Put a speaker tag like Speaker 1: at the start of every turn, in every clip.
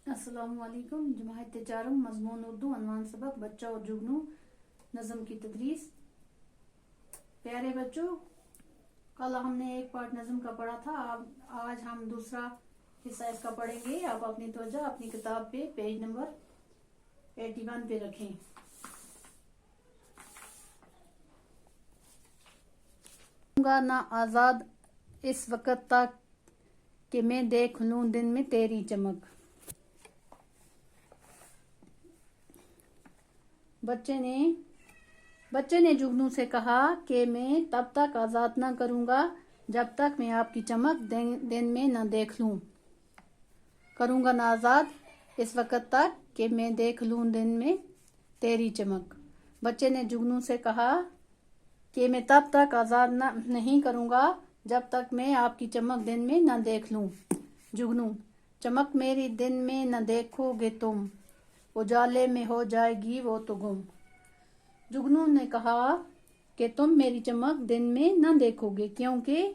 Speaker 1: السلام علیکم. جماعت تجارم مضمون اردو عنوان سبق بچہ اور جگنو نظم کی تدریس. پیارے بچوں، کل ہم نے ایک پارٹ نظم کا پڑھا تھا. آج ہم دوسرا حصہ اس کا پڑھیں گے. آپ اپنی توجہ اپنی کتاب پہ پیج نمبر 81 پہ رکھیں. گا نہ آزاد اس وقت تک کہ میں دیکھ لوں دن میں تیری چمک. بچے نے جگنو سے کہا کہ میں تب تک آزاد نہ کروں گا جب تک میں آپ کی چمک دن میں نہ دیکھ لوں. کروں گا نہ آزاد اس وقت تک کہ میں دیکھ لوں دن میں تیری چمک. بچے نے جگنو سے کہا کہ میں تب تک آزاد نہیں کروں گا جب تک میں آپ کی چمک دن میں نہ دیکھ لوں. جگنو: چمک میری دن میں نہ دیکھو گے تم، اجالے میں ہو جائے گی وہ تو گم. جگنو نے کہا کہ تم میری چمک دن میں نہ دیکھو گے کیونکہ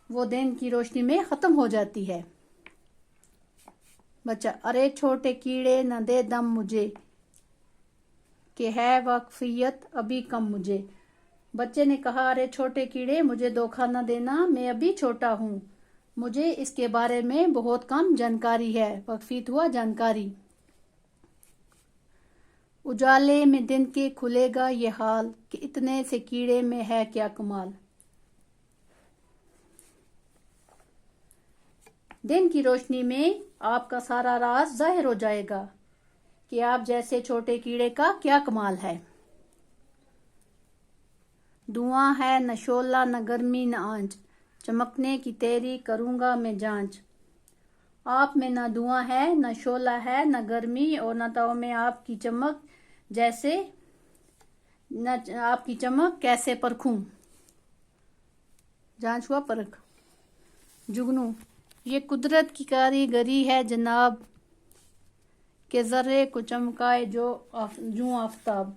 Speaker 1: وہ دن کی روشنی میں ختم ہو جاتی ہے. بچہ: ارے چھوٹے کیڑے نہ دے دم مجھے کہ ہے واقفیت ابھی کم مجھے. بچے نے کہا ارے چھوٹے کیڑے مجھے دھوکہ نہ دینا، میں ابھی چھوٹا ہوں، مجھے اس کے بارے میں بہت کم جانکاری ہے. واقفیت ہوا جانکاری. اجالے میں دن کے کھلے گا یہ حال کہ اتنے سے کیڑے میں ہے کیا کمال. دن کی روشنی میں آپ کا سارا راز ظاہر ہو جائے گا کہ آپ جیسے چھوٹے کیڑے کا کیا کمال ہے. دھواں ہے نہ شعلہ نہ گرمی نہ آنچ، چمکنے کی تیری کروں گا میں جانچ. آپ میں نہ دھواں ہے نہ شعلہ ہے نہ گرمی، اور نہ تو میں آپ کی چمک جیسے نہ آپ کی چمک کیسے پرکھوں. جانچ ہوا پرکھ. جگنو: یہ قدرت کی کاریگری ہے جناب کہ ذرے کو چمکائے جوں آفتاب.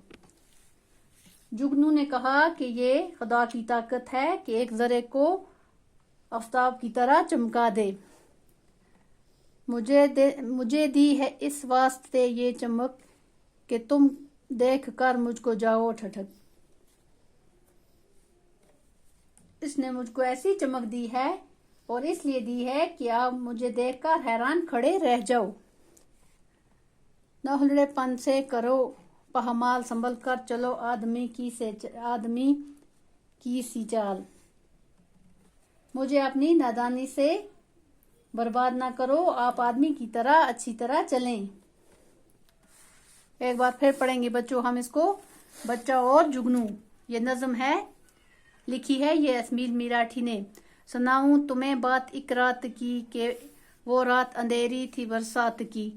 Speaker 1: جگنو نے کہا کہ یہ خدا کی طاقت ہے کہ ایک ذرے کو آفتاب کی طرح چمکا دے. مجھے دی ہے اس واسطے یہ چمک کہ تم دیکھ کر مجھ کو جاؤ ٹھٹک. اس نے مجھ کو ایسی چمک دی ہے اور اس لیے دی ہے کہ آپ مجھے دیکھ کر حیران کھڑے رہ جاؤ. نہ ہلڑے پن سے کرو پامال سنبھل کر چلو آدمی کی سی چال. مجھے اپنی نادانی سے برباد نہ کرو، آپ آدمی کی طرح اچھی طرح چلیں. ایک بار پھر پڑھیں گے بچوں ہم اس کو. بچہ اور جگنو، یہ نظم ہے، لکھی ہے یہ اسمیل میراٹھی نے. سناؤں تمہیں بات ایک رات کی کہ وہ رات اندھیری تھی برسات کی.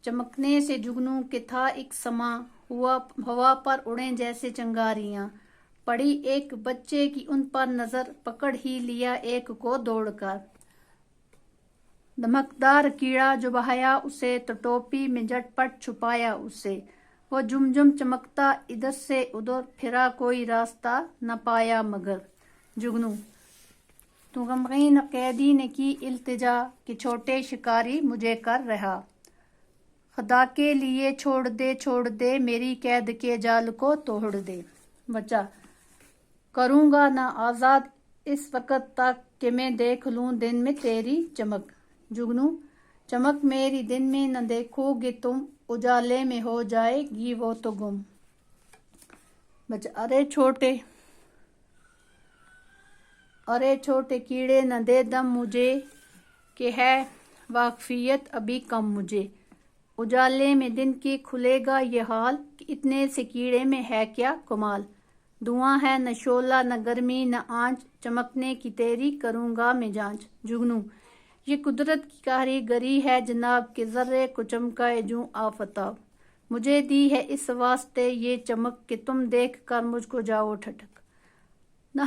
Speaker 1: چمکنے سے جگنو کہ تھا ایک سما، ہوا پر اڑیں جیسے چنگاریاں. پڑی ایک بچے کی ان پر نظر، پکڑ ہی لیا ایک کو دوڑ کر. دھمکدار کیڑا جو بہایا اسے تو ٹوپی میں جھٹ پٹ چھپایا اسے. وہ جم چمکتا ادھر سے ادھر پھرا کوئی راستہ نہ پایا مگر. جگنو: تو غمگین قیدی نے کی التجا کہ چھوٹے شکاری مجھے کر رہا. خدا کے لیے چھوڑ دے میری قید کے جال کو توڑ دے. بچہ: کروں گا نہ آزاد اس وقت تک کہ میں دیکھ لوں دن میں تیری چمک. جگنو: چمک میری دن میں نہ دیکھو گے تم، اجالے میں ہو جائے گی وہ تو گم. بچہ: ارے چھوٹے کیڑے نہ دے دم مجھے کہ ہے واقفیت ابھی کم مجھے. اجالے میں دن کے کھلے گا یہ حال کہ اتنے سے کیڑے میں ہے کیا کمال. دھواں ہے نہ شعلہ نہ گرمی نہ آنچ، چمکنے کی تیری کروں گا میں جانچ. جگنو: یہ قدرت کی کاریگری ہے جناب کہ ذرے کو چمکائے جوں آفتاب. مجھے دی ہے اس واسطے یہ چمک کہ تم دیکھ کر مجھ کو جاؤ ٹھٹک. نہ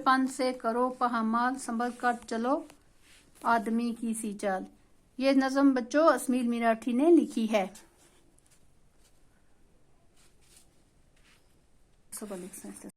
Speaker 1: پن سے کرو پامال سنبھل کر چلو آدمی کی سی چال. یہ نظم بچوں اسمیل میراٹھی نے لکھی ہے.